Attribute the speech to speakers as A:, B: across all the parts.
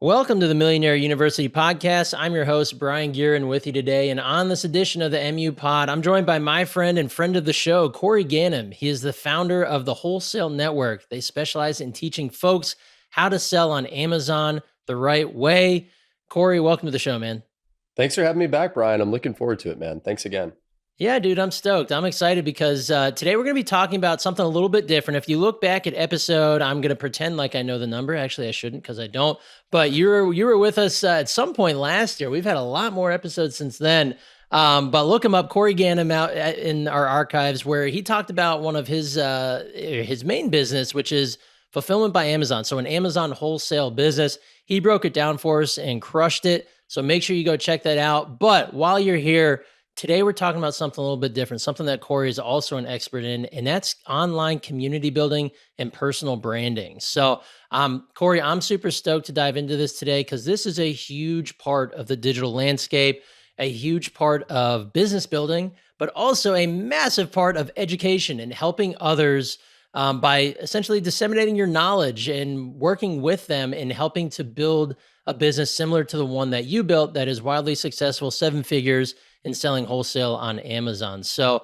A: Welcome to the Millionaire University podcast. I'm your host, Brian Guerin, with you today. And on this edition of the MU Pod, I'm joined by my friend and friend of the show, Corey Ganim. He is the founder of the Wholesale Network. They specialize in teaching folks how to sell on Amazon the right way. Corey, welcome to the show, man.
B: Thanks for having me back, Brian. I'm looking forward to it, man. Thanks again.
A: Yeah, dude, I'm stoked. I'm excited because today we're going to be talking about something a little bit different. If you look back at episode, I'm going to pretend like I know the number. Actually, I shouldn't because I don't. But you were with us at some point last year. We've had a lot more episodes since then. But look him up, Corey Ganim, out in our archives, where he talked about one of his main business, which is fulfillment by Amazon. So an Amazon wholesale business. He broke it down for us and crushed it. So make sure you go check that out. But while you're here, today, we're talking about something a little bit different, something that Corey is also an expert in, and that's online community building and personal branding. So, Corey, I'm super stoked to dive into this today because this is a huge part of the digital landscape, a huge part of business building, but also a massive part of education and helping others by essentially disseminating your knowledge and working with them and helping to build a business similar to the one that you built that is wildly successful, 7 figures, and selling wholesale on Amazon. So,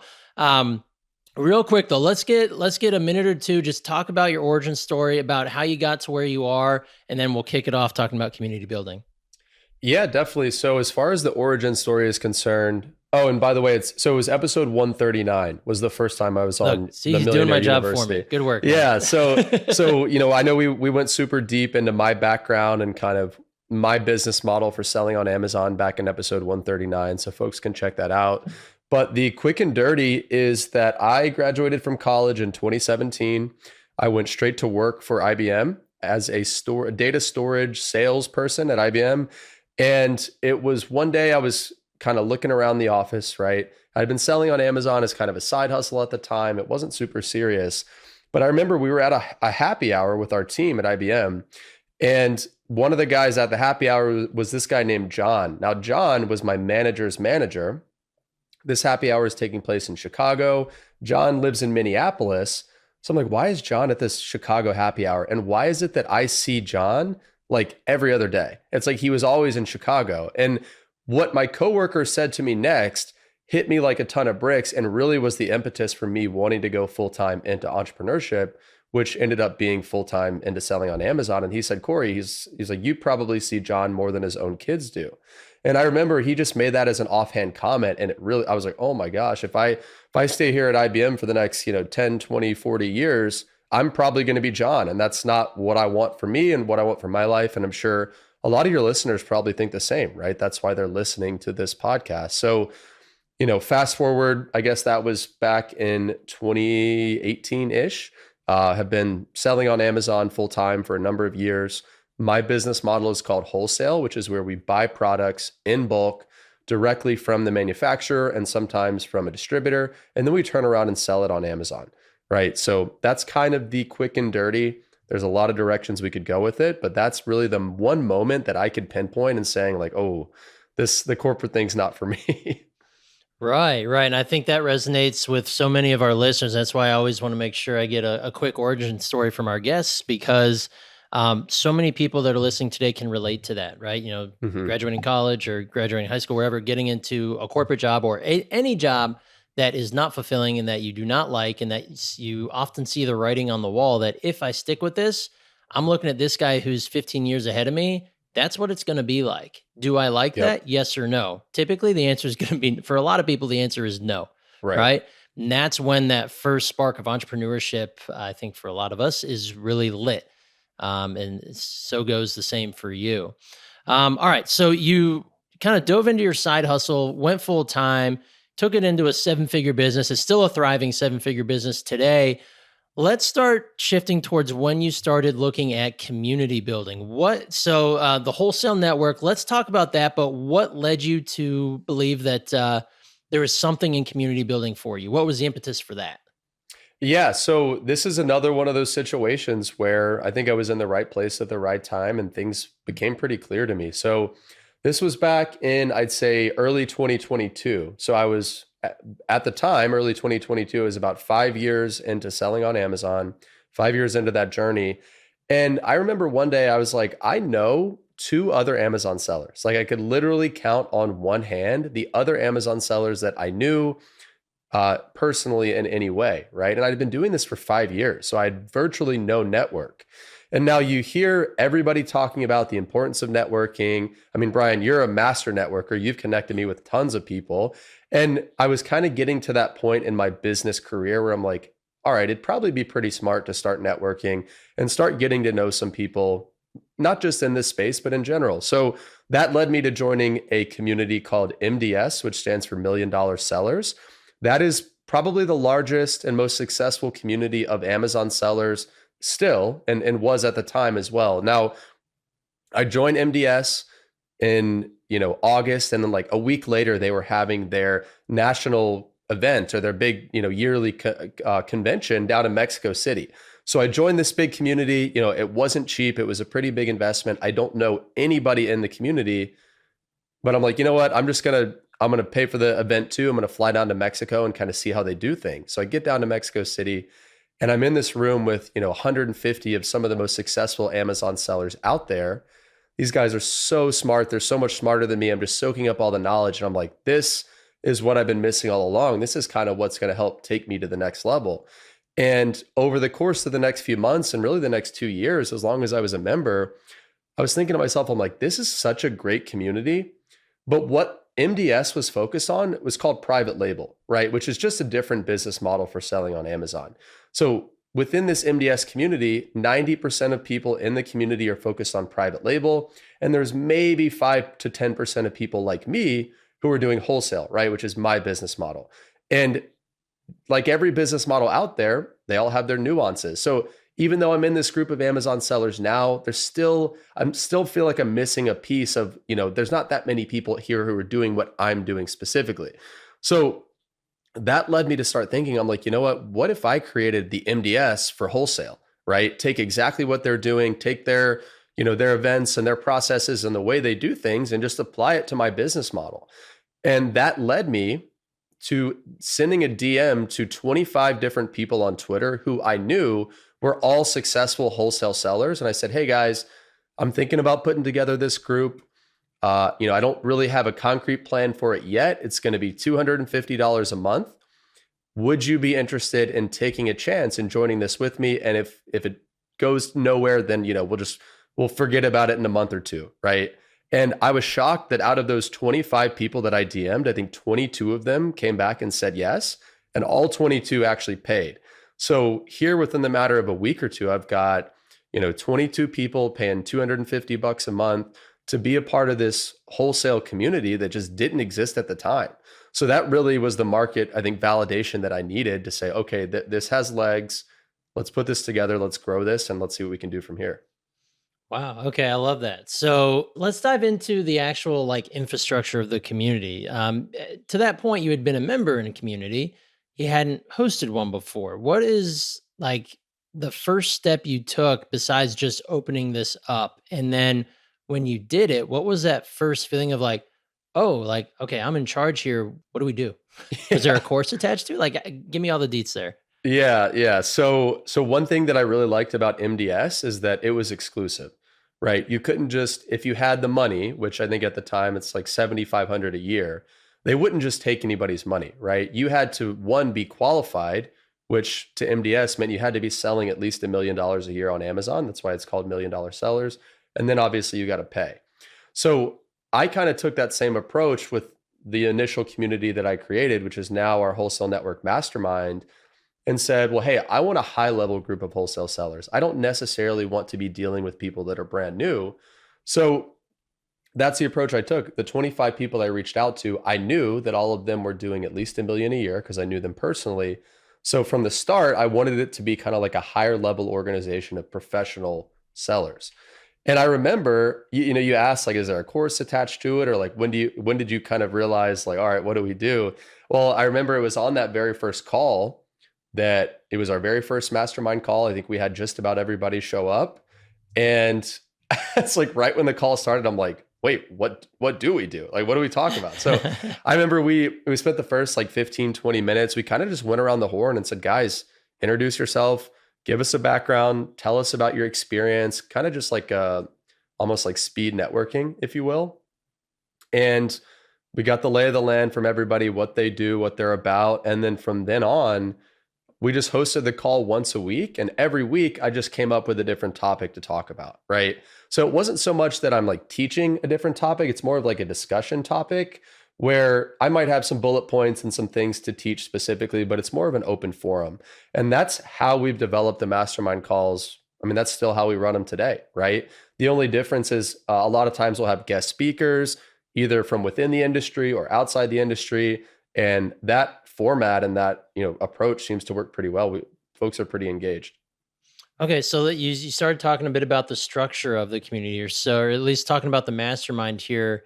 A: real quick though, let's get a minute or two. Just talk about your origin story, about how you got to where you are, and then we'll kick it off talking about community building.
B: Yeah, definitely. So as far as the origin story is concerned, oh, and by the way, it was episode 139 was the first time I was on.
A: See,
B: the
A: he's doing my
B: Millionaire
A: job for me. Good work.
B: Yeah. So I know we went super deep into my background and kind of my business model for selling on Amazon back in episode 139. So folks can check that out. But the quick and dirty is that I graduated from college in 2017. I went straight to work for IBM as a data storage salesperson at IBM. And it was one day I was kind of looking around the office, right? I'd been selling on Amazon as kind of a side hustle at the time. It wasn't super serious. But I remember we were at a happy hour with our team at IBM. And one of the guys at the happy hour was this guy named John. Now, John was my manager's manager. This happy hour is taking place in Chicago. John lives in Minneapolis. So I'm like, why is John at this Chicago happy hour? And why is it that I see John like every other day? It's like he was always in Chicago. And what my coworker said to me next hit me like a ton of bricks and really was the impetus for me wanting to go full-time into entrepreneurship, which ended up being full-time into selling on Amazon. And he said, Corey, he's like, you probably see John more than his own kids do. And I remember he just made that as an offhand comment. And I was like, oh my gosh, if I stay here at IBM for the next, 10, 20, 40 years, I'm probably going to be John. And that's not what I want for me and what I want for my life. And I'm sure a lot of your listeners probably think the same, right? That's why they're listening to this podcast. So, fast forward, I guess that was back in 2018-ish. Have been selling on Amazon full time for a number of years. My business model is called Wholesale, which is where we buy products in bulk directly from the manufacturer and sometimes from a distributor. And then we turn around and sell it on Amazon, right? So that's kind of the quick and dirty. There's a lot of directions we could go with it, but that's really the one moment that I could pinpoint and saying like, oh, the corporate thing's not for me.
A: Right. And I think that resonates with so many of our listeners. That's why I always want to make sure I get a quick origin story from our guests, because so many people that are listening today can relate to that, right? Graduating college or graduating high school, wherever, getting into a corporate job or any job that is not fulfilling and that you do not like, and that you often see the writing on the wall that if I stick with this, I'm looking at this guy who's 15 years ahead of me. That's what it's going to be like. Do I like that? Yes or no? Typically, the answer is going to be, for a lot of people, the answer is no, right? And that's when that first spark of entrepreneurship, I think for a lot of us, is really lit. And so goes the same for you. All right. So you kind of dove into your side hustle, went full time, took it into a 7-figure business. It's still a thriving 7-figure business today. Let's start shifting towards when you started looking at community building. The Wholesale Network, let's talk about that, but what led you to believe that there was something in community building for you? What was the impetus for that?
B: Yeah, so this is another one of those situations where I think I was in the right place at the right time and things became pretty clear to me. So this was back in, I'd say, early 2022. So I was at the time, early 2022, I was about 5 years into selling on Amazon, 5 years into that journey. And I remember one day I was like, I know two other Amazon sellers. Like I could literally count on one hand the other Amazon sellers that I knew personally in any way, right? And I'd been doing this for 5 years, so I had virtually no network. And now you hear everybody talking about the importance of networking. I mean, Brian, you're a master networker. You've connected me with tons of people. And I was kind of getting to that point in my business career where I'm like, all right, it'd probably be pretty smart to start networking and start getting to know some people, not just in this space, but in general. So that led me to joining a community called MDS, which stands for Million Dollar Sellers. That is probably the largest and most successful community of Amazon sellers still, and was at the time as well. Now, I joined MDS in August, and then like a week later, they were having their national event or their big yearly convention down in Mexico City. So I joined this big community. It wasn't cheap. It was a pretty big investment. I don't know anybody in the community, but I'm like, you know what? I'm going to pay for the event too. I'm going to fly down to Mexico and kind of see how they do things. So I get down to Mexico City and I'm in this room with, 150 of some of the most successful Amazon sellers out there. These guys are so smart. They're so much smarter than me. I'm just soaking up all the knowledge. And I'm like, this is what I've been missing all along. This is kind of what's going to help take me to the next level. And over the course of the next few months and really the next 2 years, as long as I was a member, I was thinking to myself, I'm like, this is such a great community. But what MDS was focused on was called private label, right? Which is just a different business model for selling on Amazon. So within this MDS community, 90% of people in the community are focused on private label. And there's maybe 5 to 10% of people like me who are doing wholesale, right? Which is my business model. And like every business model out there, they all have their nuances. So even though I'm in this group of Amazon sellers now, I'm still feel like I'm missing a piece of, there's not that many people here who are doing what I'm doing specifically. So that led me to start thinking, I'm like, you know what if I created the MDS for wholesale, right? Take exactly what they're doing, take their events and their processes and the way they do things and just apply it to my business model. And that led me to sending a DM to 25 different people on Twitter who I knew were all successful wholesale sellers. And I said, hey guys, I'm thinking about putting together this group. I don't really have a concrete plan for it yet. It's going to be $250 a month. Would you be interested in taking a chance and joining this with me? And if it goes nowhere, then, we'll forget about it in a month or two, right? And I was shocked that out of those 25 people that I DM'd, I think 22 of them came back and said yes, and all 22 actually paid. So here within the matter of a week or two, I've got, 22 people paying $250 a month to be a part of this wholesale community that just didn't exist at the time. So that really was the market, I think, validation that I needed to say, okay, this has legs. Let's put this together. Let's grow this and let's see what we can do from here.
A: Wow. Okay. I love that. So let's dive into the actual infrastructure of the community. To that point, you had been a member in a community. You hadn't hosted one before. What is the first step you took besides just opening this up? And then when you did it, what was that first feeling of okay, I'm in charge here. What do we do? Was there a course attached to it? Give me all the deets there.
B: Yeah. So one thing that I really liked about MDS is that it was exclusive, right? You couldn't just, if you had the money, which I think at the time it's like $7,500 a year, they wouldn't just take anybody's money, right? You had to, one, be qualified, which to MDS meant you had to be selling at least $1 million a year on Amazon. That's why it's called $1 Million Sellers. And then obviously you got to pay. So I kind of took that same approach with the initial community that I created, which is now our Wholesale Network Mastermind, and said, well, hey, I want a high level group of wholesale sellers. I don't necessarily want to be dealing with people that are brand new. So that's the approach I took. The 25 people I reached out to, I knew that all of them were doing at least $1 million a year because I knew them personally. So from the start, I wanted it to be kind of like a higher level organization of professional sellers. And I remember, you asked, is there a course attached to it? Or when did you kind of realize all right, what do we do? Well, I remember it was on that very first call that it was our very first mastermind call. I think we had just about everybody show up. And it's right when the call started, I'm like, wait, what do we do? What do we talk about? So I remember we spent the first 15, 20 minutes. We kind of just went around the horn and said, guys, introduce yourself, give us a background, tell us about your experience, kind of just almost like speed networking, if you will. And we got the lay of the land from everybody, what they do, what they're about. And then from then on, we just hosted the call once a week. And every week I just came up with a different topic to talk about. Right. So it wasn't so much that I'm like teaching a different topic. It's more of like a discussion topic where I might have some bullet points and some things to teach specifically, but it's more of an open forum. And that's how we've developed the mastermind calls. I mean, that's still how we run them today. Right. The only difference is a lot of times we'll have guest speakers, either from within the industry or outside the industry. And that format and that, approach seems to work pretty well. Folks are pretty engaged.
A: Okay, so that you started talking a bit about the structure of the community, or at least talking about the mastermind here.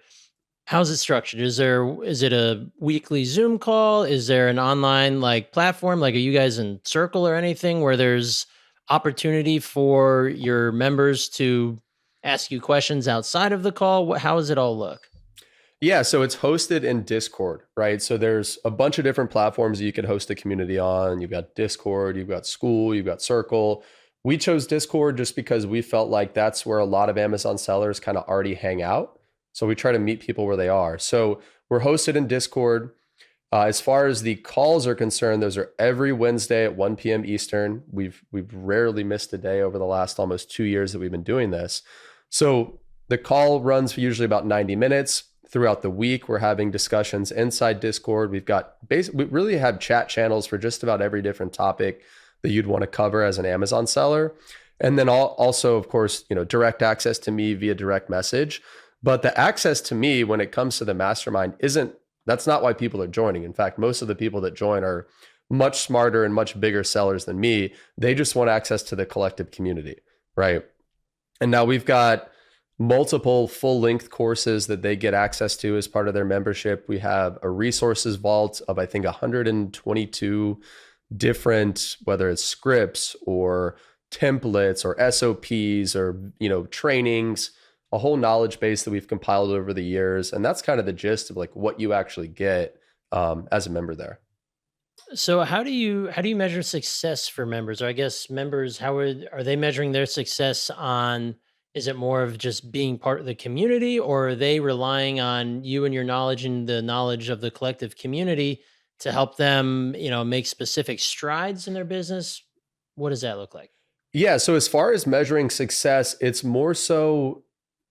A: How's it structured? Is it a weekly Zoom call? Is there an online like platform? Like, are you guys in Circle or anything where there's opportunity for your members to ask you questions outside of the call? How does it all look?
B: Yeah, so it's hosted in Discord, right? So there's a bunch of different platforms that you could host a community on. You've got Discord, you've got School, you've got Circle. We chose Discord just because we felt like that's where a lot of Amazon sellers kind of already hang out. So we try to meet people where they are. So we're hosted in Discord. As far as the calls are concerned, those are every Wednesday at 1 p.m. Eastern. We've rarely missed a day over the last almost 2 years that we've been doing this. So the call runs for usually about 90 minutes. Throughout the week, we're having discussions inside Discord. We really have chat channels for just about every different topic that you'd want to cover as an Amazon seller. And then also, of course, direct access to me via direct message. But the access to me when it comes to the mastermind that's not why people are joining. In fact, most of the people that join are much smarter and much bigger sellers than me. They just want access to the collective community, right? And now we've got multiple full-length courses that they get access to as part of their membership. We have a resources vault of, I think, 122 different, whether it's scripts or templates or SOPs or, trainings, a whole knowledge base that we've compiled over the years. And that's kind of the gist of like what you actually get as a member there.
A: So how do you measure success for members? Or I guess members, are they measuring their success on, is it more of just being part of the community, or are they relying on you and your knowledge and the knowledge of the collective community to help them, make specific strides in their business? What does that look like?
B: Yeah. So as far as measuring success, it's more so,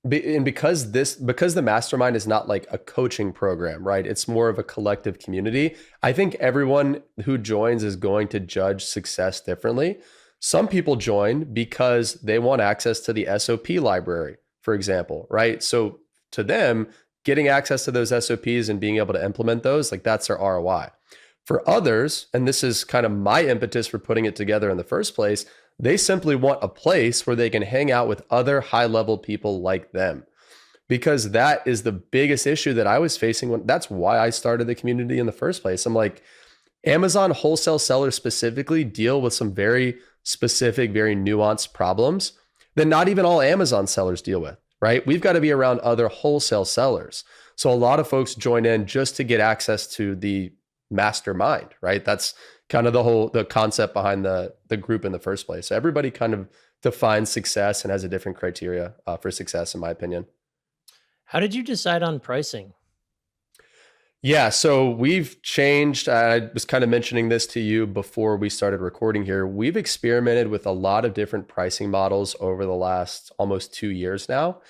B: and because the mastermind is not like a coaching program, right? It's more of a collective community. I think everyone who joins is going to judge success differently. Some people join because they want access to the SOP library, for example, right? So to them, getting access to those SOPs and being able to implement those, like that's their ROI. For others, and this is kind of my impetus for putting it together in the first place, they simply want a place where they can hang out with other high-level people like them. Because that is the biggest issue that I was facing that's why I started the community in the first place. I'm like, Amazon wholesale sellers specifically deal with some very specific, very nuanced problems that not even all Amazon sellers deal with, right? We've got to be around other wholesale sellers. So a lot of folks join in just to get access to the mastermind, right? That's kind of the concept behind the group in the first place. So everybody kind of defines success and has a different criteria for success, in my opinion.
A: How did you decide on pricing?
B: Yeah, so we've changed. I was kind of mentioning this to you before we started recording here. We've experimented with a lot of different pricing models over the last almost 2 years now.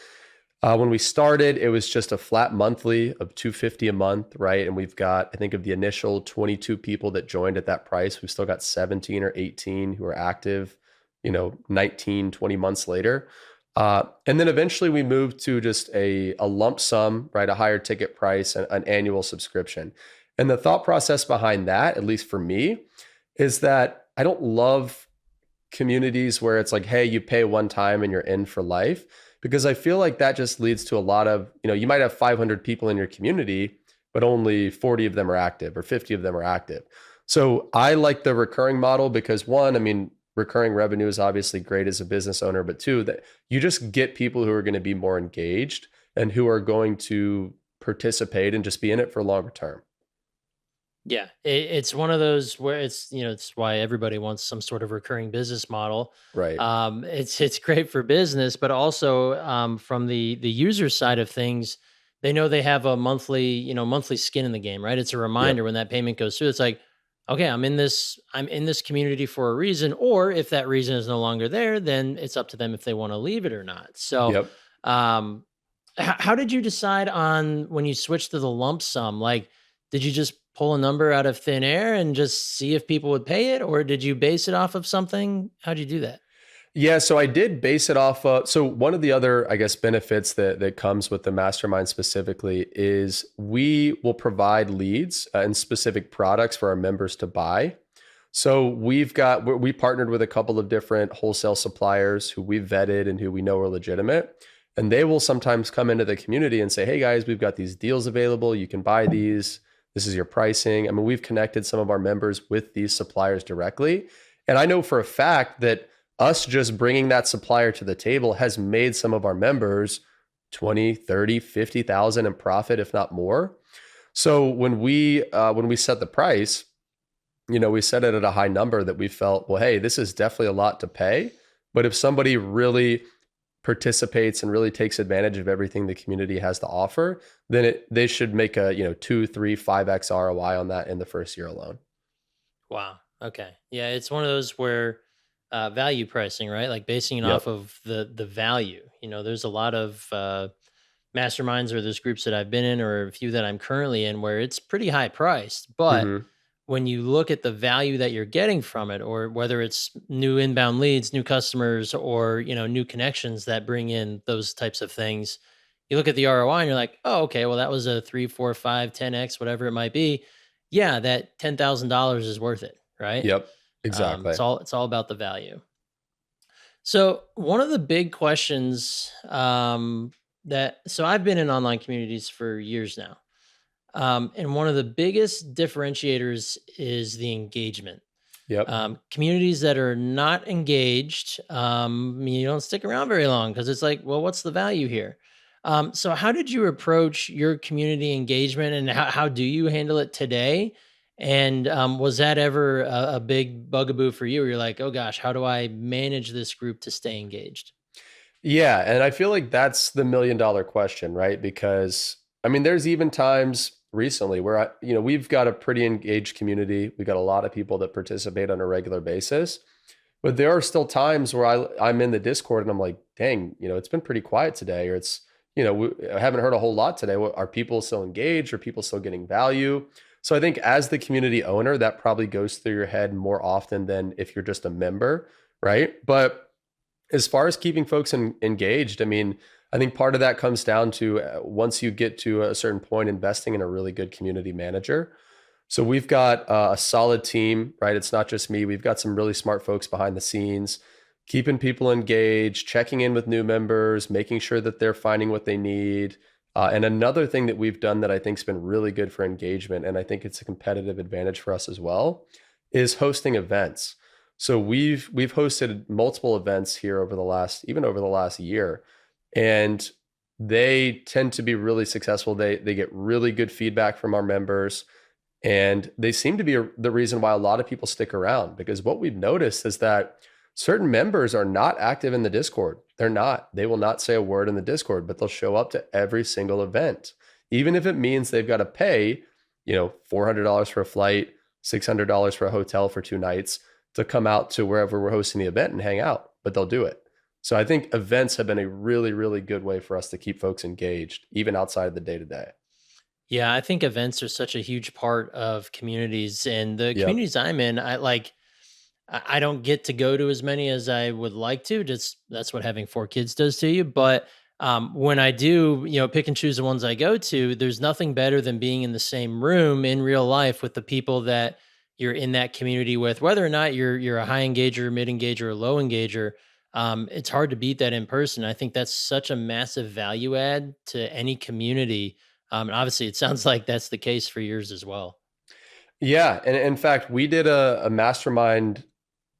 B: When we started, it was just a flat monthly of $250 a month, right? And we've got, I think of the initial 22 people that joined at that price, we've still got 17 or 18 who are active, 19, 20 months later. And then eventually we moved to just a lump sum, right? A higher ticket price, an annual subscription. And the thought process behind that, at least for me, is that I don't love communities where it's like, hey, you pay one time and you're in for life, because I feel like that just leads to a lot of, you might have 500 people in your community, but only 40 of them are active or 50 of them are active. So I like the recurring model because one, I mean, recurring revenue is obviously great as a business owner, but two, that you just get people who are going to be more engaged and who are going to participate and just be in it for longer term.
A: Yeah, it's one of those where it's, it's why everybody wants some sort of recurring business model.
B: Right.
A: It's great for business, but also from the user side of things, they know they have a monthly skin in the game, right? It's a
B: Yep.
A: reminder when that payment goes through. It's like, okay, I'm in this community for a reason, or if that reason is no longer there, then it's up to them if they want to leave it or not. So,
B: Yep.
A: um, how did you decide on when you switched to the lump sum? Like, did you just pull a number out of thin air and just see if people would pay it, or did you base it off of something? How'd you do that?
B: Yeah, so I did base it off. So one of the other, I guess, benefits that comes with the mastermind specifically is we will provide leads and specific products for our members to buy. So we partnered with a couple of different wholesale suppliers who we've vetted and who we know are legitimate. And they will sometimes come into the community and say, "Hey guys, we've got these deals available. You can buy these. This is your pricing." I mean, we've connected some of our members with these suppliers directly. And I know for a fact that us just bringing that supplier to the table has made some of our members 20, 30, 50,000 in profit, if not more. So when we set the price, we set it at a high number that we felt, well, hey, this is definitely a lot to pay. But if somebody really participates and really takes advantage of everything the community has to offer, then they should make a, 2, 3, 5x ROI on that in the first year alone.
A: Wow. Okay. Yeah, it's one of those where value pricing, right? Like basing it off
B: Yep.
A: of the value. There's a lot of masterminds or there's groups that I've been in or a few that I'm currently in where it's pretty high priced, but
B: Hmm.
A: when you look at the value that you're getting from it, or whether it's new inbound leads, new customers, or new connections that bring in those types of things, you look at the ROI and you're like, oh, okay, well that was a 3, 4, 5, 10x, whatever it might be. Yeah, that $10,000 is worth it, right?
B: Yep.
A: It's
B: Exactly.
A: all about the value. So one of the big questions so I've been in online communities for years now. And one of the biggest differentiators is the engagement.
B: Yep.
A: Communities that are not engaged, you don't stick around very long because it's like, well, what's the value here? So, how did you approach your community engagement, and how do you handle it today? And was that ever a big bugaboo for you? Where you're like, oh gosh, how do I manage this group to stay engaged?
B: Yeah, and I feel like that's the $1,000,000 question, right? Because I mean, there's even times recently where we've got a pretty engaged community. We got a lot of people that participate on a regular basis. But there are still times where I'm in the Discord and I'm like, "Dang, it's been pretty quiet today," or I haven't heard a whole lot today. Are people still engaged? Are people still getting value? So I think as the community owner, that probably goes through your head more often than if you're just a member, right? But as far as keeping folks engaged, I mean, I think part of that comes down to once you get to a certain point, investing in a really good community manager. So we've got a solid team, right? It's not just me. We've got some really smart folks behind the scenes, keeping people engaged, checking in with new members, making sure that they're finding what they need. And another thing that we've done that I think has been really good for engagement, and I think it's a competitive advantage for us as well, is hosting events. So we've hosted multiple events here over the last year, and they tend to be really successful. They get really good feedback from our members, and they seem to be the reason why a lot of people stick around, because what we've noticed is that certain members are not active in the Discord. They're not. They will not say a word in the Discord, but they'll show up to every single event, even if it means they've got to pay, $400 for a flight, $600 for a hotel for 2 nights to come out to wherever we're hosting the event and hang out, but they'll do it. So I think events have been a really, really good way for us to keep folks engaged, even outside of the day to day.
A: Yeah, I think events are such a huge part of communities, and the
B: Yep.
A: communities I'm in, I don't get to go to as many as I would like to. Just that's what having 4 kids does to you. But when I do, pick and choose the ones I go to, there's nothing better than being in the same room in real life with the people that you're in that community with, whether or not you're a high engager, mid engager, or low engager. It's hard to beat that in person. I think that's such a massive value add to any community. And obviously, it sounds like that's the case for yours as well.
B: Yeah. And in fact, we did a mastermind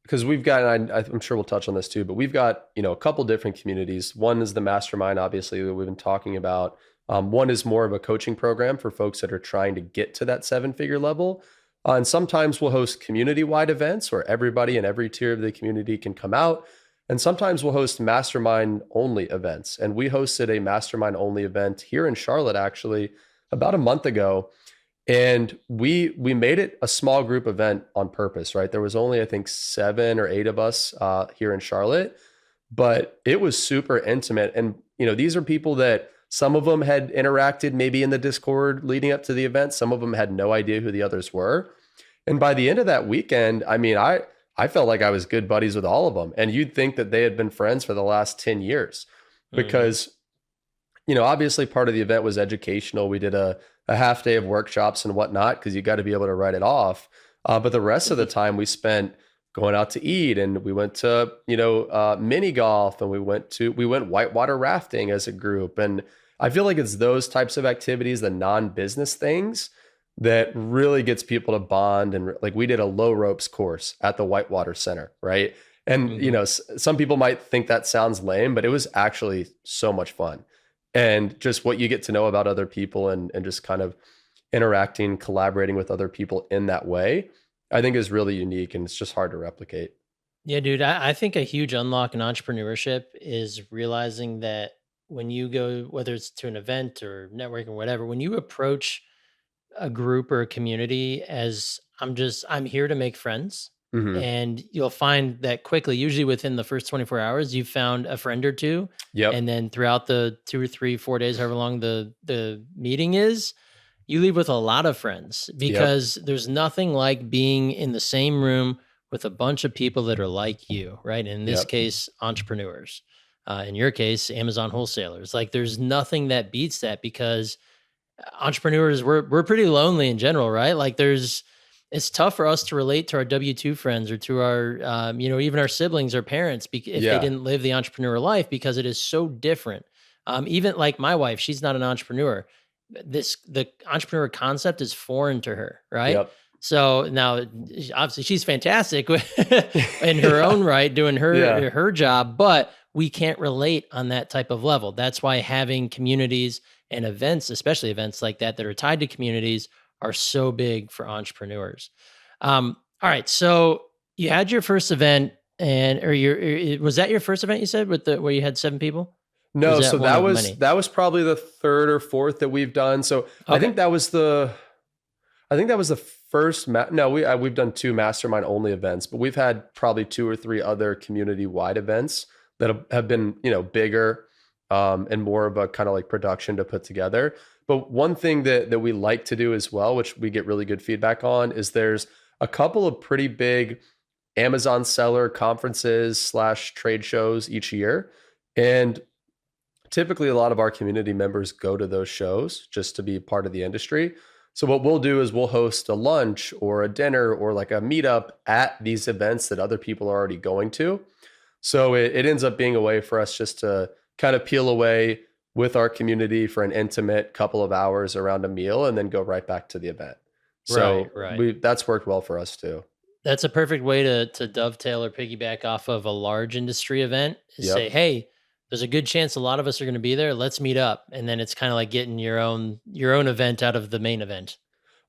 B: because we've got, and I'm sure we'll touch on this too, but we've got, a couple different communities. One is the mastermind, obviously, that we've been talking about. One is more of a coaching program for folks that are trying to get to that 7-figure level. And sometimes we'll host community-wide events where everybody in every tier of the community can come out. And sometimes we'll host mastermind only events. And we hosted a mastermind only event here in Charlotte, actually, about a month ago. And we made it a small group event on purpose, right? There was only, I think, 7 or 8 of us here in Charlotte, but it was super intimate. And, these are people that some of them had interacted maybe in the Discord leading up to the event. Some of them had no idea who the others were. And by the end of that weekend, I mean, I felt like I was good buddies with all of them. And you'd think that they had been friends for the last 10 years because, obviously part of the event was educational. We did a half day of workshops and whatnot, because you got to be able to write it off. But the rest of the time we spent going out to eat, and we went to, mini golf, and we went whitewater rafting as a group. And I feel like it's those types of activities, the non-business things, that really gets people to bond. And like, we did a low ropes course at the Whitewater Center, right? And, some people might think that sounds lame, but it was actually so much fun. And just what you get to know about other people, and just kind of interacting, collaborating with other people in that way, I think is really unique, and it's just hard to replicate.
A: Yeah, dude, I think a huge unlock in entrepreneurship is realizing that when you go, whether it's to an event or networking or whatever, when you approach a group or a community as I'm here to make friends,
B: Hmm.
A: and you'll find that quickly, usually within the first 24 hours, you've found a friend or two.
B: Yep.
A: And then throughout the 2 or 3, 4 days, however long the meeting is, you leave with a lot of friends,
B: Yep.
A: because there's nothing like being in the same room with a bunch of people that are like you, right? In this
B: Yep.
A: case, entrepreneurs. In your case, Amazon wholesalers. Like, there's nothing that beats that, because entrepreneurs, we're pretty lonely in general, right? Like, it's tough for us to relate to our W-2 friends, or to our even our siblings or parents, if they
B: Yeah.
A: didn't live the entrepreneur life, because it is so different. Even like my wife, she's not an entrepreneur. The entrepreneur concept is foreign to her, right?
B: Yep.
A: So now, obviously, she's fantastic in her
B: Yeah.
A: own right, doing
B: Yeah.
A: her job, but we can't relate on that type of level. That's why having communities and events, especially events like that are tied to communities, are so big for entrepreneurs. All right, so you had your first event, was that your first event, you said, with the where you had 7 people? Or was
B: No, so
A: that one
B: that
A: of
B: was
A: many?
B: that was probably the third or fourth that we've done. So I
A: Okay.
B: think that was the first. No, we've done 2 mastermind only events, but we've had probably 2 or 3 other community wide events that have been, bigger, and more of a kind of like production to put together. But one thing that we like to do as well, which we get really good feedback on, is there's a couple of pretty big Amazon seller conferences slash trade shows each year. And typically a lot of our community members go to those shows just to be part of the industry. So what we'll do is we'll host a lunch or a dinner or like a meetup at these events that other people are already going to. So it ends up being a way for us just to kind of peel away with our community for an intimate couple of hours around a meal, and then go right back to the event.
A: Right,
B: So
A: right.
B: that's worked well for us too.
A: That's a perfect way to dovetail or piggyback off of a large industry event, is say,
B: Yep.
A: "Hey, there's a good chance a lot of us are gonna be there. Let's meet up." And then it's kinda like getting your own event out of the main event.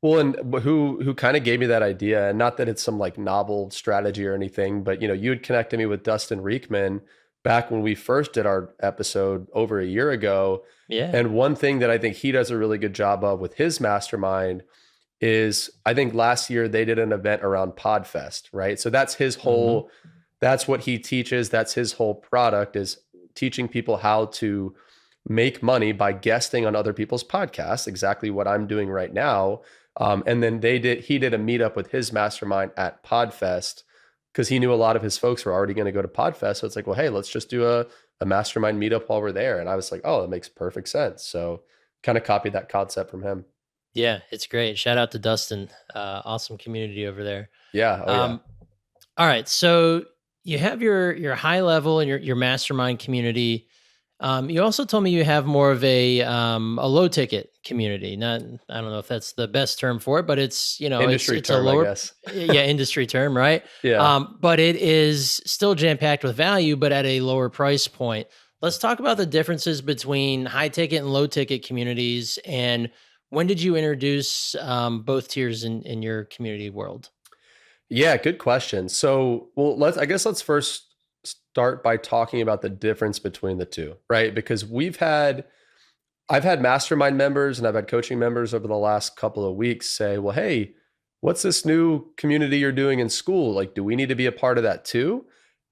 B: Well, and who kind of gave me that idea, and not that it's some like novel strategy or anything, but you had connected me with Dustin Reekman back when we first did our episode over a year ago.
A: Yeah.
B: And one thing that I think he does a really good job of with his mastermind is, I think last year they did an event around Podfest, right? So
A: Mhm.
B: that's what he teaches. That's his whole product, is teaching people how to make money by guesting on other people's podcasts, exactly what I'm doing right now. And then he did a meetup with his mastermind at Podfest, because he knew a lot of his folks were already going to go to Podfest. So it's like, well, hey, let's just do a mastermind meetup while we're there. And I was like, oh, that makes perfect sense. So kind of copied that concept from him.
A: Yeah, it's great. Shout out to Dustin. Awesome community over there.
B: Yeah. Oh yeah.
A: Um, all right, so you have your high level and your mastermind community. You also told me you have more of a low ticket community. Not, I don't know if that's the best term for it, but it's
B: Industry
A: it's a
B: term, I
A: lower,
B: guess.
A: yeah, industry term, right?
B: Yeah.
A: But it is still jam packed with value, but at a lower price point. Let's talk about the differences between high ticket and low ticket communities, and When did you introduce both tiers in your community world?
B: Yeah, good question. So, well, let's first start by talking about the difference between the two, right? Because I've had mastermind members and I've had coaching members over the last couple of weeks say, "Well, hey, what's this new community you're doing in school? Like, do we need to be a part of that too?"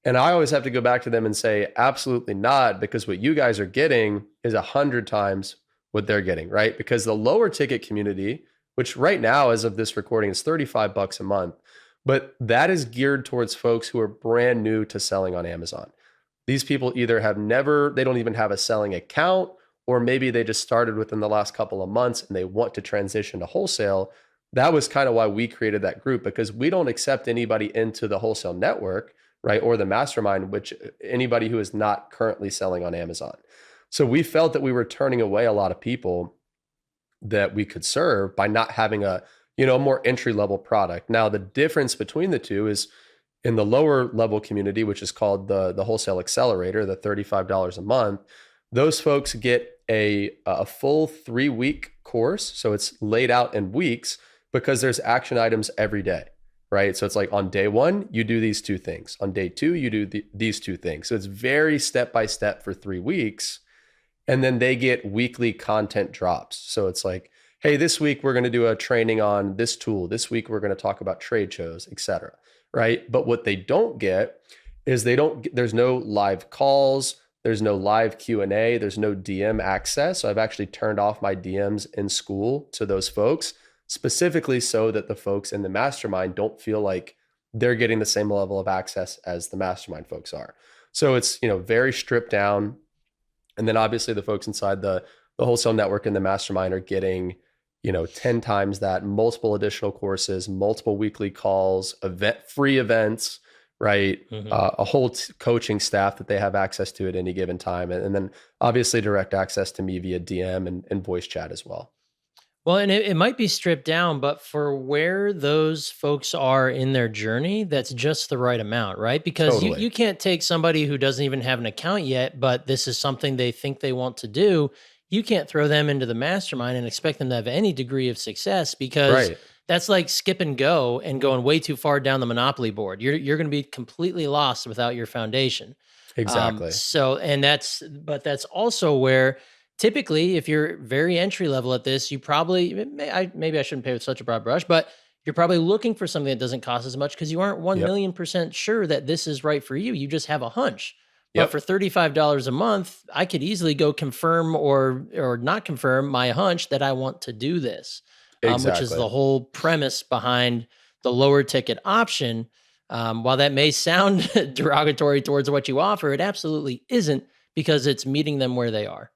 B: And I always have to go back to them and say, "Absolutely not, because what you guys are getting is 100 times what they're getting, right? Because the lower ticket community, which right now, as of this recording, is $35 a month, but that is geared towards folks who are brand new to selling on Amazon. These people either they don't even have a selling account, or maybe they just started within the last couple of months and they want to transition to wholesale. That was kind of why we created that group, because we don't accept anybody into the wholesale network, right? Or the mastermind, which anybody who is not currently selling on Amazon. So we felt that we were turning away a lot of people that we could serve by not having a more entry level product. Now, the difference between the two is in the lower level community, which is called the Wholesale Accelerator, the $35 a month. Those folks get a full 3-week course. So it's laid out in weeks because there's action items every day, right? So it's like on day 1, you do these 2 things. On day 2, you do these 2 things. So it's very step by step for 3 weeks. And then they get weekly content drops. So it's like, hey, this week we're going to do a training on this tool. This week we're going to talk about trade shows, et cetera, right? But what they don't get is there's no live calls, there's no live Q&A, there's no DM access. So I've actually turned off my DMs in school to those folks, specifically so that the folks in the mastermind don't feel like they're getting the same level of access as the mastermind folks are. So it's, very stripped down. And then obviously the folks inside the wholesale network and the mastermind are getting, 10 times that, multiple additional courses, multiple weekly calls, free events, right?
A: Mm-hmm.
B: A whole coaching staff that they have access to at any given time. And then obviously direct access to me via DM and voice chat as well.
A: Well, and it might be stripped down, but for where those folks are in their journey, that's just the right amount, right? Because you
B: Totally.
A: you can't take somebody who doesn't even have an account yet, but this is something they think they want to do. You can't throw them into the mastermind and expect them to have any degree of success because
B: Right.
A: that's like skip and go and going way too far down the monopoly board. You're going to be completely lost without your foundation.
B: Exactly.
A: But that's also where typically, if you're very entry level at this, you probably maybe I shouldn't pay with such a broad brush, but you're probably looking for something that doesn't cost as much because you aren't one
B: Yep.
A: million percent sure that this is right for you. You just have a hunch. But for
B: Yep.
A: $35 a month, I could easily go confirm or not confirm my hunch that I want to do this, which is
B: Exactly.
A: the whole premise behind the lower ticket option. While that may sound derogatory towards what you offer, it absolutely isn't because it's meeting them where they are.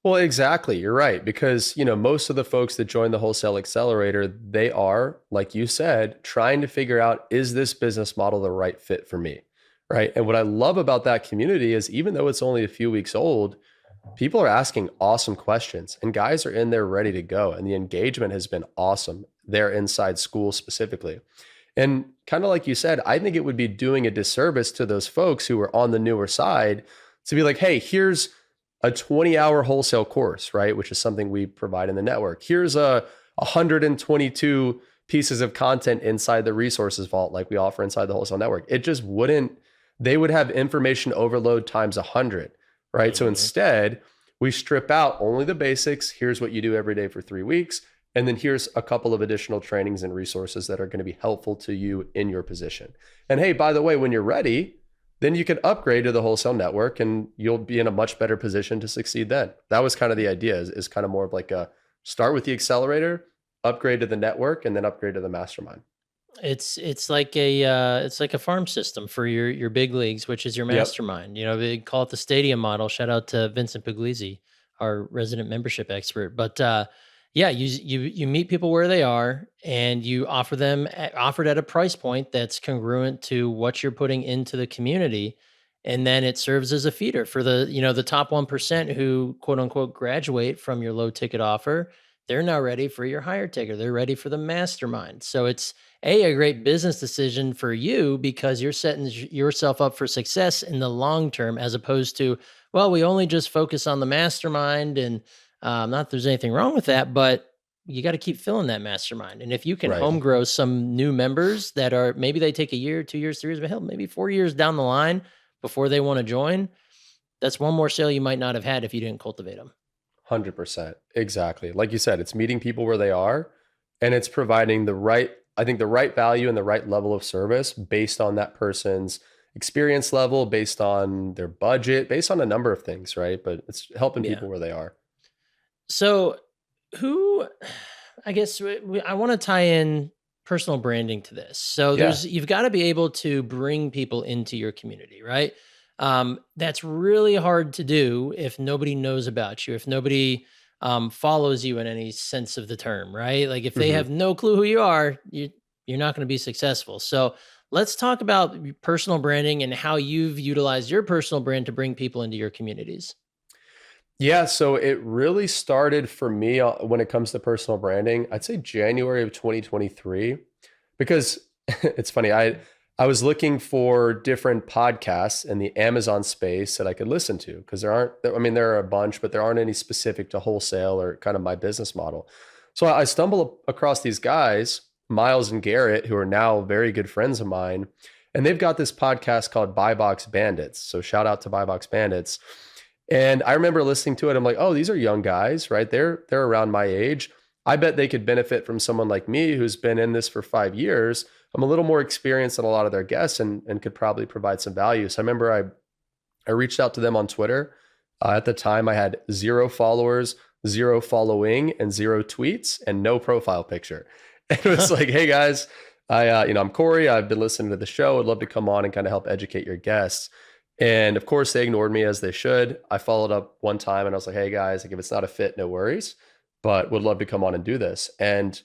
B: Well, exactly. You're right. Because, most of the folks that join the Wholesale Accelerator, they are, like you said, trying to figure out, is this business model the right fit for me? Right. And what I love about that community is even though it's only a few weeks old, people are asking awesome questions and guys are in there ready to go. And the engagement has been awesome there inside school specifically. And kind of like you said, I think it would be doing a disservice to those folks who are on the newer side to be like, hey, here's a 20-hour wholesale course, right? Which is something we provide in the network. Here's a 122 pieces of content inside the resources vault, like we offer inside the wholesale network. It just wouldn't, they would have information overload times 100, right? So
A: Mhm.
B: instead, we strip out only the basics. Here's what you do every day for 3 weeks. And then here's a couple of additional trainings and resources that are going to be helpful to you in your position. And hey, by the way, when you're ready, then you can upgrade to the wholesale network and you'll be in a much better position to succeed then. That was kind of the idea is kind of more of like a start with the accelerator, upgrade to the network, and then upgrade to the mastermind.
A: It's like a farm system for your big leagues, which is your
B: Yep.
A: mastermind. They call it the stadium model. Shout out to Vincent Puglisi, our resident membership expert. But yeah, you meet people where they are, and you offered at a price point that's congruent to what you're putting into the community, and then it serves as a feeder for the top 1% who quote unquote graduate from your low ticket offer. They're now ready for your higher ticket. They're ready for the mastermind. So it's a great business decision for you because you're setting yourself up for success in the long term, as opposed to, well, we only just focus on the mastermind. And not that there's anything wrong with that, but you got to keep filling that mastermind. And if you can
B: Right.
A: home grow some new members that are, maybe they take a year, 2 years, 3 years, but hell, maybe 4 years down the line before they want to join, that's one more sale you might not have had if you didn't cultivate them.
B: 100%. Exactly. Like you said, it's meeting people where they are, and it's providing the right, I think, the right value and the right level of service based on that person's experience level, based on their budget, based on a number of things, right? But it's helping
A: Yeah.
B: people where they are.
A: So who, I guess I want to tie in personal branding to this. So
B: Yeah.
A: you've got to be able to bring people into your community, right? That's really hard to do if nobody knows about you, if nobody follows you in any sense of the term, right? Like if they
B: Mhm.
A: have no clue who you are, you're not going to be successful. So let's talk about personal branding and how you've utilized your personal brand to bring people into your communities.
B: Yeah, so it really started for me when it comes to personal branding. I'd say January of 2023, because it's funny. I was looking for different podcasts in the Amazon space that I could listen to because there aren't. I mean, there are a bunch, but there aren't any specific to wholesale or kind of my business model. So I stumbled across these guys, Miles and Garrett, who are now very good friends of mine, and they've got this podcast called Buy Box Bandits. So shout out to Buy Box Bandits. And I remember listening to it. I'm like, oh, these are young guys, right? They're around my age. I bet they could benefit from someone like me who's been in this for 5 years. I'm a little more experienced than a lot of their guests and could probably provide some value. So I remember I reached out to them on Twitter. At the time, I had 0 followers, 0 following, and 0 tweets, and no profile picture. And it was like, hey guys, I'm Corey. I've been listening to the show. I'd love to come on and kind of help educate your guests. And of course, they ignored me as they should. I followed up one time and I was like, hey guys, like if it's not a fit, no worries, but would love to come on and do this. And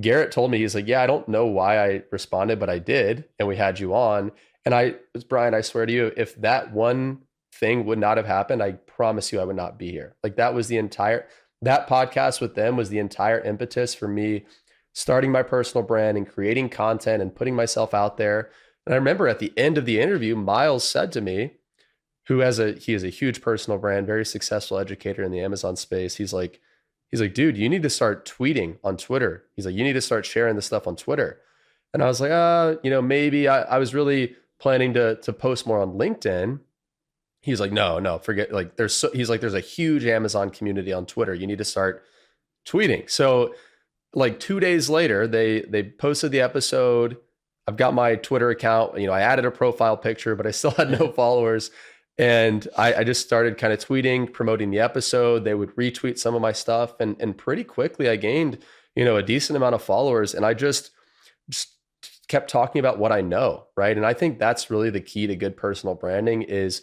B: Garrett told me, he's like, yeah, I don't know why I responded, but I did. And we had you on. And Brian, I swear to you, if that one thing would not have happened, I promise you I would not be here. Like that podcast with them was the entire impetus for me starting my personal brand and creating content and putting myself out there. And I remember at the end of the interview, Miles said to me, he is a huge personal brand, very successful educator in the Amazon space. He's like, dude, you need to start tweeting on Twitter. He's like, you need to start sharing this stuff on Twitter. And I was like, maybe I was really planning to post more on LinkedIn. He's like, no, forget, like there's a huge Amazon community on Twitter. You need to start tweeting. So like 2 days later, they posted the episode. I've got my Twitter account. I added a profile picture, but I still had no followers. And I just started kind of tweeting, promoting the episode. They would retweet some of my stuff. And pretty quickly I gained, a decent amount of followers. And I just kept talking about what I know, right? And I think that's really the key to good personal branding is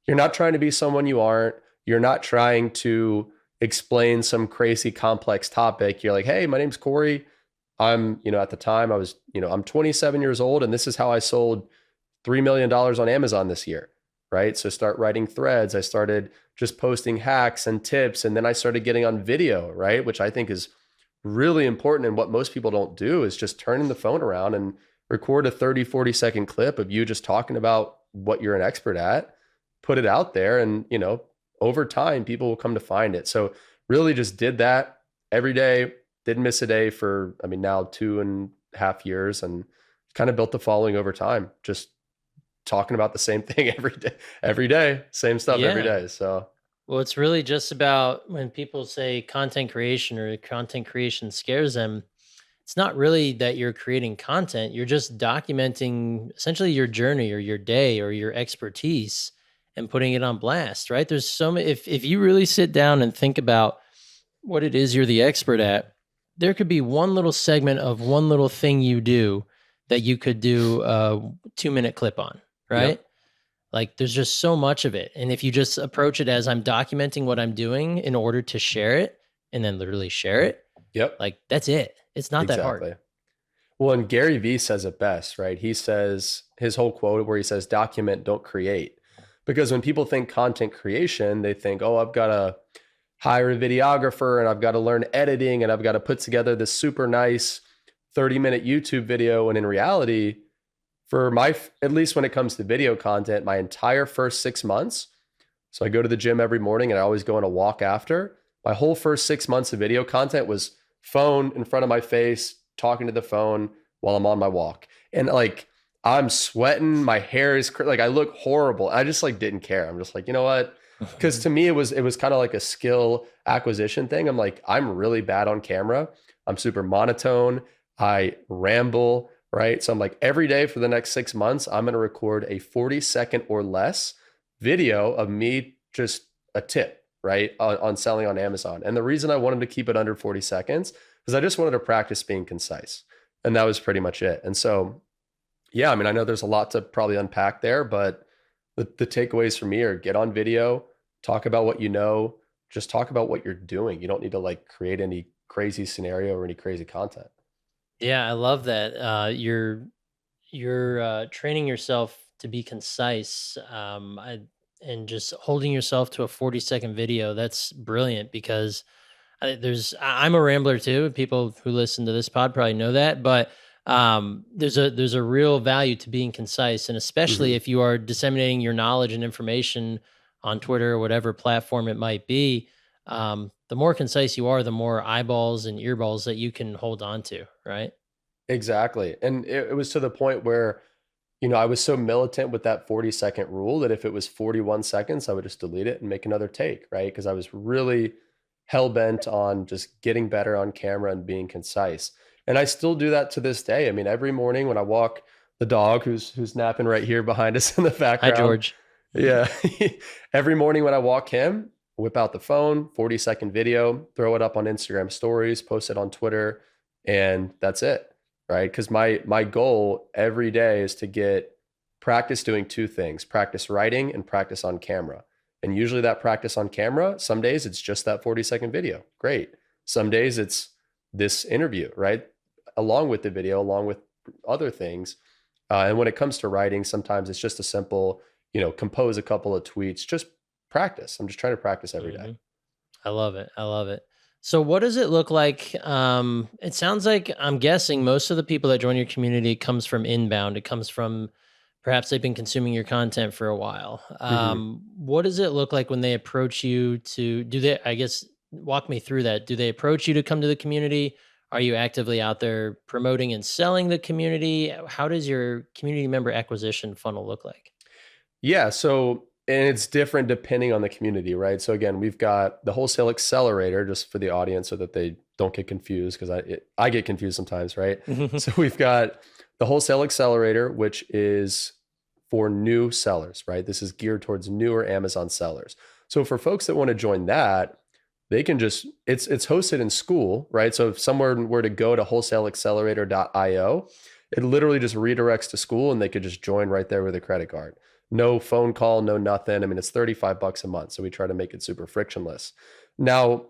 B: you're not trying to be someone you aren't. You're not trying to explain some crazy complex topic. You're like, hey, my name's Corey. I'm, at the time I was, I'm 27 years old and this is how I sold $3 million on Amazon this year, right? So start writing threads. I started just posting hacks and tips. And then I started getting on video, right? Which I think is really important. And what most people don't do is just turning the phone around and record a 30, 40-second clip of you just talking about what you're an expert at, put it out there. And, over time, people will come to find it. So really just did that every day. Didn't miss a day for, now 2.5 years and kind of built the following over time, just talking about the same thing every day, same stuff every day. So,
A: well, it's really just about when people say content creation or content creation scares them, it's not really that you're creating content. You're just documenting essentially your journey or your day or your expertise and putting it on blast, right? There's so many, if you really sit down and think about what it is you're the expert at, there could be one little segment of one little thing you do that you could do a 2-minute clip on, right?
B: yep.
A: Like there's just so much of it. And if you just approach it as I'm documenting what I'm doing in order to share it and then literally share it,
B: Yep.
A: like that's it. It's not that hard.
B: Well, and Gary Vee says it best, right? He says his whole quote where he says, document, don't create. Because when people think content creation, they think, oh, I've got to hire a videographer and I've got to learn editing and I've got to put together this super nice 30-minute YouTube video. And in reality, at least when it comes to video content, my entire first 6 months, so I go to the gym every morning and I always go on a walk after, my whole first 6 months of video content was phone in front of my face, talking to the phone while I'm on my walk. And like, I'm sweating, my hair is like, I look horrible. I just like didn't care. I'm just like, you know what? Because to me, it was kind of like a skill acquisition thing. I'm like, I'm really bad on camera. I'm super monotone. I ramble, right? So I'm like, every day for the next 6 months, I'm going to record a 40-second or less video of me just a tip, right? On selling on Amazon. And the reason I wanted to keep it under 40 seconds is I just wanted to practice being concise. And that was pretty much it. And so, yeah, I mean, I know there's a lot to probably unpack there, but the takeaways for me are get on video, talk about what you know, just talk about what you're doing. You don't need to like create any crazy scenario or any crazy content.
A: Yeah, I love that. You're training yourself to be concise, and just holding yourself to a 40-second video. That's brilliant because I'm a rambler too. People who listen to this pod probably know that, but there's a real value to being concise, and especially
B: Mhm.
A: if you are disseminating your knowledge and information on Twitter or whatever platform it might be. The more concise you are, the more eyeballs and earballs that you can hold on to, right?
B: Exactly. And it was to the point where, I was so militant with that 40-second rule that if it was 41 seconds, I would just delete it and make another take, right? Because I was really hell bent on just getting better on camera and being concise. And I still do that to this day. I mean, every morning when I walk the dog who's napping right here behind us in the
A: Hi,
B: background.
A: George.
B: Yeah. Every morning when I walk him, whip out the phone, 40-second video, throw it up on Instagram stories, post it on Twitter, and that's it. Right. Because my goal every day is to get practice doing two things: practice writing and practice on camera. And usually that practice on camera, some days it's just that 40-second video. Great. Some days it's this interview, right? Along with the video, along with other things. And when it comes to writing, sometimes it's just a simple, compose a couple of tweets, just practice. I'm just trying to practice every day.
A: Mhm. I love it. I love it. So what does it look like? It sounds like I'm guessing most of the people that join your community comes from inbound. It comes from perhaps they've been consuming your content for a while.
B: Mhm.
A: What does it look like when they approach you to do they, I guess, walk me through that. Do they approach you to come to the community? Are you actively out there promoting and selling the community? How does your community member acquisition funnel look like?
B: Yeah. So, and it's different depending on the community, right? So again, we've got the Wholesale Accelerator, just for the audience so that they don't get confused, because I get confused sometimes, right? So we've got the Wholesale Accelerator, which is for new sellers, right? This is geared towards newer Amazon sellers. So for folks that want to join that, they can just it's hosted in school, right? So if someone were to go to wholesaleaccelerator.io, it literally just redirects to school and they could just join right there with a credit card. No phone call, no nothing. I mean, it's $35 a month. So we try to make it super frictionless. Now,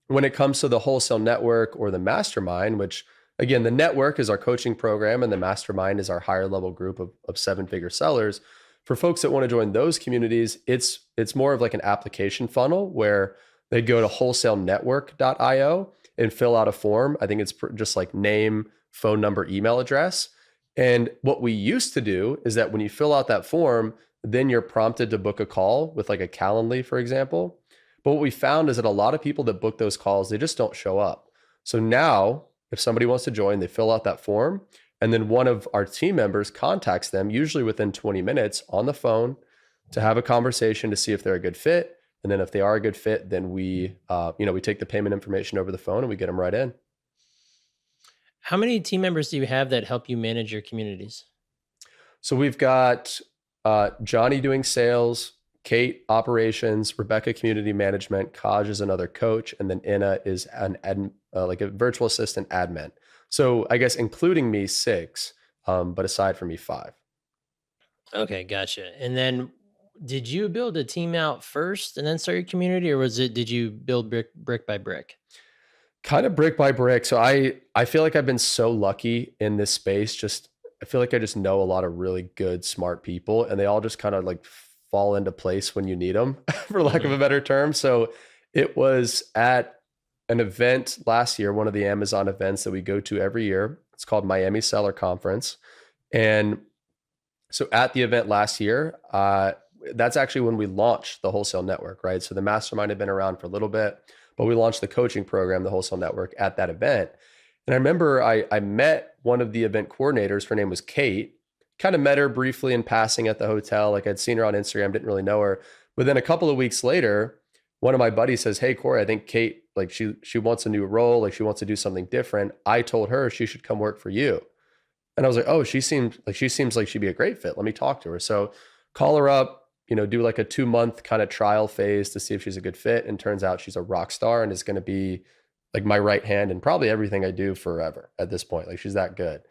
B: when it comes to the wholesale network or the mastermind, which again, the network is our coaching program and the mastermind is our higher level group of seven-figure sellers. For folks that want to join those communities, it's more of like an application funnel where they'd go to wholesalenetwork.io and fill out a form. I think it's just like name, phone number, email address. And what we used to do is that when you fill out that form, then you're prompted to book a call with like a Calendly, for example. But what we found is that a lot of people that book those calls, they just don't show up. So now, if somebody wants to join, they fill out that form, and then one of our team members contacts them, usually within 20 minutes on the phone, to have a conversation to see if they're a good fit. And then if they are a good fit, then we take the payment information over the phone and we get them right in.
A: How many team members do you have that help you manage your communities?
B: So we've got Johnny doing sales, Kate operations, Rebecca community management, Kaj is another coach, and then Inna is like a virtual assistant admin. So I guess including me, six, but aside from me, five.
A: Okay, gotcha. And then did you build a team out first and then start your community, or did you build brick by brick?
B: Kind of brick by brick. So I feel like I've been so lucky in this space. Just I feel like I just know a lot of really good, smart people, and they all just kind of like fall into place when you need them, for lack of
A: Hmm.
B: a better term. So it was at an event last year, one of the Amazon events that we go to every year. It's called Miami Seller Conference. And so at the event last year, that's actually when we launched the wholesale network, right? So the mastermind had been around for a little bit, but we launched the coaching program, the Wholesale Network, at that event. And I remember I met one of the event coordinators. Her name was Kate. Kind of met her briefly in passing at the hotel. Like I'd seen her on Instagram, didn't really know her. But then a couple of weeks later, one of my buddies says, "Hey, Corey, I think Kate, like she wants a new role. Like she wants to do something different. I told her she should come work for you." And I was like, "Oh, she seems like she'd be a great fit. Let me talk to her." So call her up, do like a 2-month kind of trial phase to see if she's a good fit. And turns out she's a rock star and is going to be like my right hand and probably everything I do forever at this point. Like she's that good.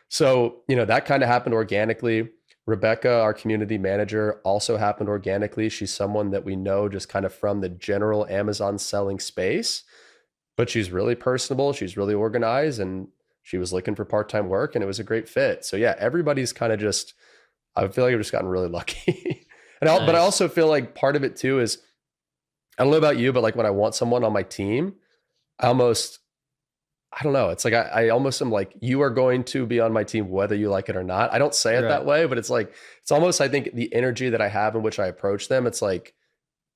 B: So, that kind of happened organically. Rebecca, our community manager, also happened organically. She's someone that we know just kind of from the general Amazon selling space, but she's really personable. She's really organized, and she was looking for part-time work, and it was a great fit. So yeah, everybody's kind of just, I feel like I've just gotten really lucky. But I
A: Nice.
B: also feel like part of it too is, I don't know about you, but like when I want someone on my team, I don't know. It's like, I almost am like, you are going to be on my team, whether you like it or not. I don't say it
A: Right.
B: that way, but it's like, it's almost, I think the energy that I have in which I approach them, it's like,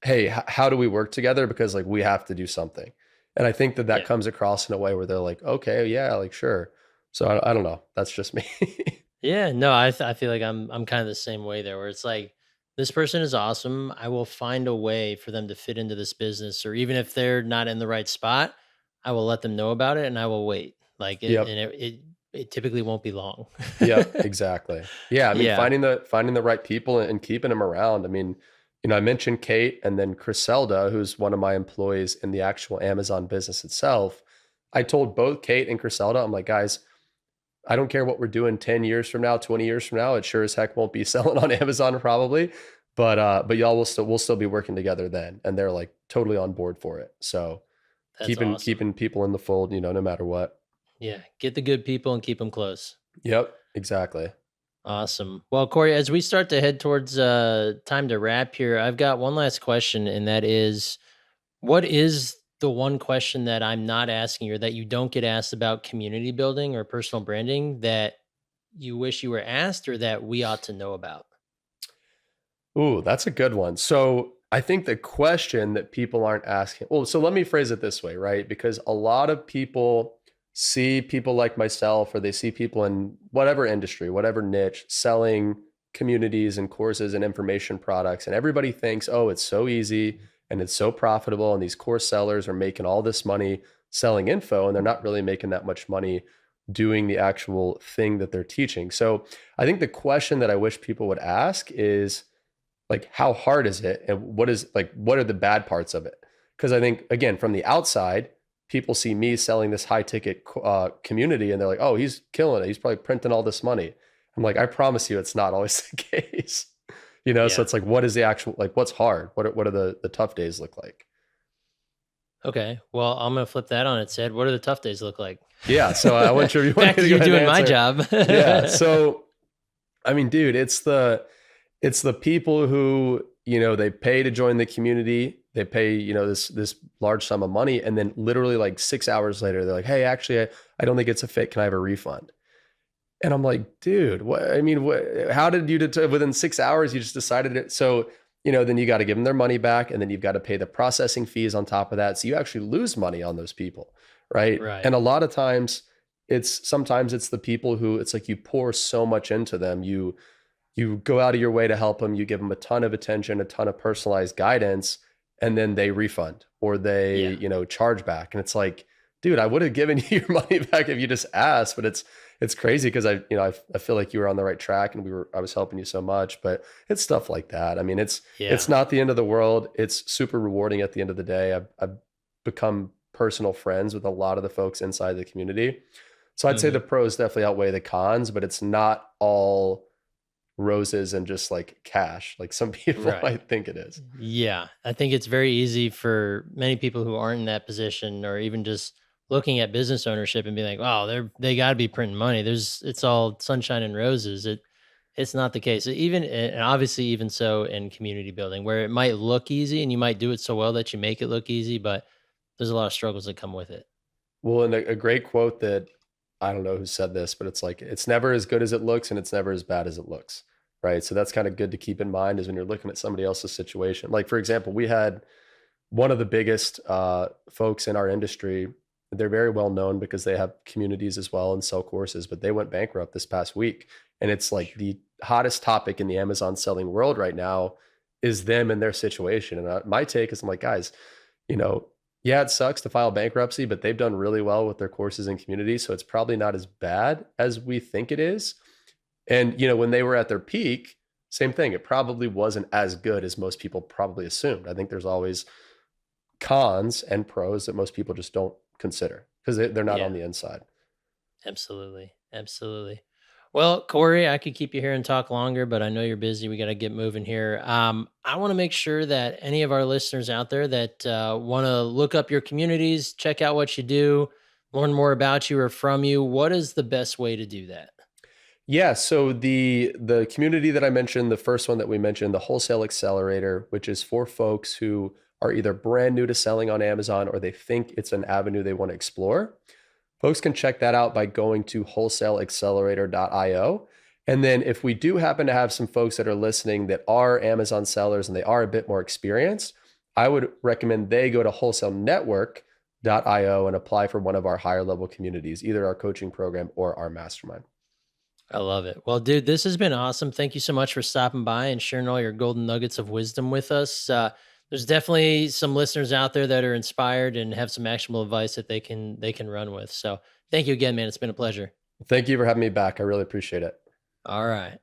B: hey, how do we work together? Because like, we have to do something. And I think that
A: Yeah.
B: comes across in a way where they're like, okay, yeah, like, sure. So I don't know. That's just me.
A: Yeah, no, I feel like I'm kind of the same way there, where it's like this person is awesome. I will find a way for them to fit into this business, or even if they're not in the right spot, I will let them know about it and I will wait. Like it,
B: Yep.
A: and it typically won't be long.
B: Yep, exactly. Yeah, I mean,
A: Yeah,
B: finding the right people and keeping them around. I mean, I mentioned Kate and then Criselda, who's one of my employees in the actual Amazon business itself. I told both Kate and Criselda, I'm like, guys, I don't care what we're doing 10 years from now, 20 years from now. It sure as heck won't be selling on Amazon probably. But y'all will still be working together then. And they're like totally on board for it. So
A: that's awesome.
B: keeping people in the fold, no matter what.
A: Yeah, get the good people and keep them close.
B: Yep, exactly.
A: Awesome. Well, Corey, as we start to head towards time to wrap here, I've got one last question, and that is, what is the one question that I'm not asking, or that you don't get asked about community building or personal branding, that you wish you were asked or that we ought to know about?
B: Ooh, that's a good one. So I think the question that people aren't asking, well, so let me phrase it this way, right? Because a lot of people see people like myself, or they see people in whatever industry, whatever niche, selling communities and courses and information products. And everybody thinks, oh, it's so easy and it's so profitable. And these course sellers are making all this money selling info, and they're not really making that much money doing the actual thing that they're teaching. So I think the question that I wish people would ask is, like, how hard is it, and what are the bad parts of it? Because I think, again, from the outside, people see me selling this high ticket community, and they're like, oh, he's killing it, he's probably printing all this money. I'm like, I promise you it's not always the case. So
A: Yeah.
B: it's like, what is the actual, like, what's hard, what are the tough days look like?
A: Okay. Well, I'm going to flip that on its head. What do the tough days look like?
B: Yeah, so I wasn't sure if you wanted
A: Back
B: me
A: to
B: to go
A: you
B: ahead and
A: doing my
B: answer.
A: job.
B: Yeah, so I mean, dude, it's the people who, they pay to join the community. They pay, this large sum of money. And then literally like 6 hours later, they're like, hey, actually, I don't think it's a fit. Can I have a refund? And I'm like, dude, what, I mean, how did you, within 6 hours, you just decided it? So, then you got to give them their money back, and then you've got to pay the processing fees on top of that. So you actually lose money on those people. Right.
A: Right.
B: And a lot of times sometimes it's the people who, it's like you pour so much into them. You go out of your way to help them, you give them a ton of attention, a ton of personalized guidance, and then they refund, or they,
A: Yeah.
B: charge back. And it's like, dude, I would have given you your money back if you just asked. But it's crazy because I feel like you were on the right track, and I was helping you so much. But it's stuff like that. I mean, it's
A: Yeah.
B: not the end of the world. It's super rewarding at the end of the day. I've become personal friends with a lot of the folks inside the community. So I'd say
A: Mhm.
B: the pros definitely outweigh the cons, but it's not all roses and just like cash, like some people
A: Right.
B: might think it is.
A: Yeah, I think it's very easy for many people who aren't in that position, or even just looking at business ownership and being like, "Wow, they got to be printing money. It's all sunshine and roses." It's not the case. Even, and obviously even so in community building, where it might look easy and you might do it so well that you make it look easy, but there's a lot of struggles that come with it.
B: Well, and a great quote that, I don't know who said this, but it's like, it's never as good as it looks, and it's never as bad as it looks. Right. So that's kind of good to keep in mind, is when you're looking at somebody else's situation. Like, for example, one of the biggest folks in our industry. They're very well known because they have communities as well and sell courses, but they went bankrupt this past week. And it's like the hottest topic in the Amazon selling world right now is them and their situation. And my take is I'm like, guys, you know, yeah, it sucks to file bankruptcy, but they've done really well with their courses and community. So it's probably not as bad as we think it is. And, when they were at their peak, same thing. It probably wasn't as good as most people probably assumed. I think there's always cons and pros that most people just don't consider because they're not
A: Yeah,
B: on the inside.
A: absolutely. Absolutely. Well, Corey, I could keep you here and talk longer, but I know you're busy. We got to get moving here. I want to make sure that any of our listeners out there that want to look up your communities, check out what you do, learn more about you or from you, what is the best way to do that?
B: Yeah, so the community that I mentioned, the first one that we mentioned, the Wholesale Accelerator, which is for folks who are either brand new to selling on Amazon or they think it's an avenue they want to explore. Folks can check that out by going to wholesaleaccelerator.io. And then if we do happen to have some folks that are listening that are Amazon sellers and they are a bit more experienced, I would recommend they go to wholesalenetwork.io and apply for one of our higher level communities, either our coaching program or our mastermind.
A: I love it. Well, dude, this has been awesome. Thank you so much for stopping by and sharing all your golden nuggets of wisdom with us. There's definitely some listeners out there that are inspired and have some actionable advice that they can run with. So, thank you again, man. It's been a pleasure.
B: Thank you for having me back. I really appreciate it.
A: All right.